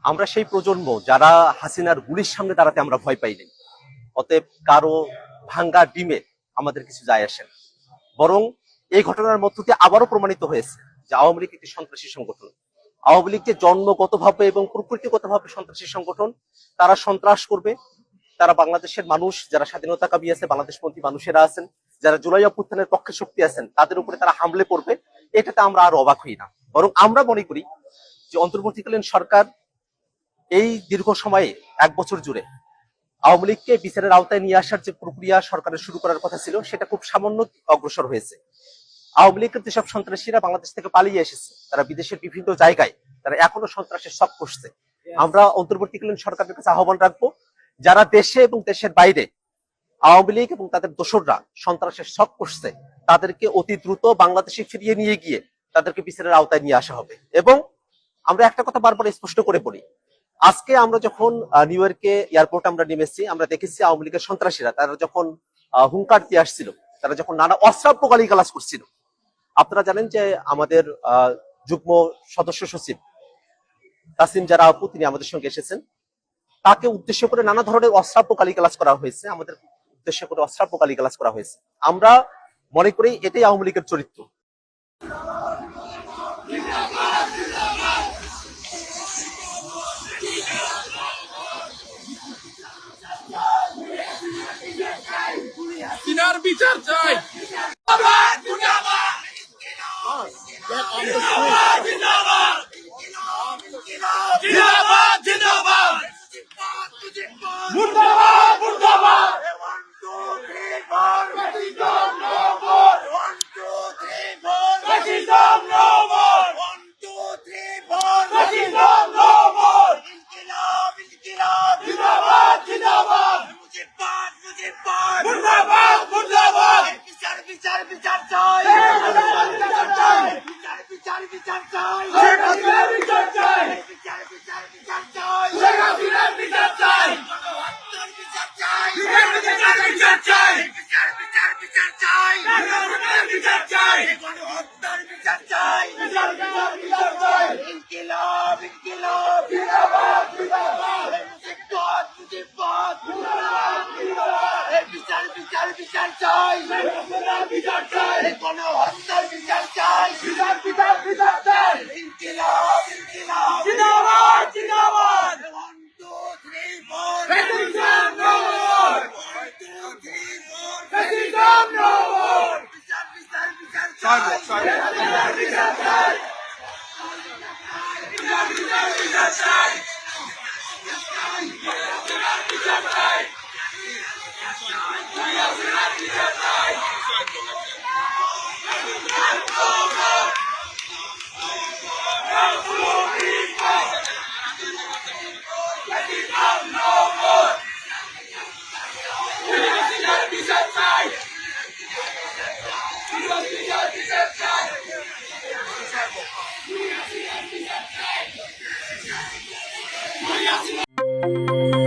আমরা সেই প্রজন্ম যারা হাসিনার গুলির সামনে দাঁড়াতে আমরা ভয় পাইনি। অতএব কারো ভাঙ্গা ডিমে আমাদের কিছু যায় আসে না। বরং এই ঘটনার মধ্য দিয়ে আবারও প্রমাণিত হয়েছে যে আওয়ামী লীগ একটি সন্ত্রাসী সংগঠন। আওয়ামী লীগ যে জন্মগতভাবে এবং প্রকৃতিগতভাবে সন্ত্রাসী সংগঠন, তারা সন্ত্রাস করবে। তারা বাংলাদেশের মানুষ যারা স্বাধীনতাকামী আছে, বাংলাদেশপন্থী মানুষেরা আছেন, যারা জুলাই অভ্যুত্থানের পক্ষে শক্তি আছেন, তাদের উপরে তারা হামলে পড়বে। এটাতে আমরা আর অবাক হই না। বরং আমরা মনে করি যে অন্তর্বর্তীকালীন সরকার এই দীর্ঘ সময়ে 1 বছর জুড়ে আওয়ামী লীগকে বিচারের আওতায় নিয়ে আসার যে প্রক্রিয়া সরকারের শুরু করার কথা ছিল, সেটা খুব সামান্য অগ্রসর হয়েছে। আওয়ামী লীগের যেসব সন্ত্রাসীরা বাংলাদেশ থেকে পালিয়ে এসেছে, তারা বিদেশের বিভিন্ন জায়গায় তারা এখনো সন্ত্রাসের শখ করছে। আমরা অন্তর্বর্তীকালীন সরকারের কাছে আহ্বান রাখবো, যারা দেশে এবং দেশের বাইরে আওয়ামী লীগ এবং তাদের দোসররা সন্ত্রাসের শখ করছে, তাদেরকে অতি দ্রুত বাংলাদেশে ফিরিয়ে নিয়ে গিয়ে তাদেরকে বিচারের আওতায় নিয়ে আসা হবে। এবং আমরা একটা কথা বারবার স্পষ্ট করে বলি, আজকে আমরা যখন নিউ ইয়র্কে এয়ারপোর্ট আমরা নেমেছি, আমরা দেখেছি আওয়ামী লীগের সন্ত্রাসীরা তারা যখন হুঙ্কার দিয়ে আসছিল, তারা যখন নানা অশ্রাব্য গালিগালাজ করছিল। আপনারা জানেন যে আমাদের যুগ্ম সদস্য সচিব তাসিম যারা আপু, তিনি আমাদের সঙ্গে এসেছেন, তাকে উদ্দেশ্য করে নানা ধরনের অশ্রাব্য গালিগালাজ করা হয়েছে, আমাদের উদ্দেশ্য করে অশ্রাব্য গালিগালাজ করা হয়েছে। আমরা মনে করি এটাই আওয়ামী লীগের চরিত্র। বিচার চাই। Thank you.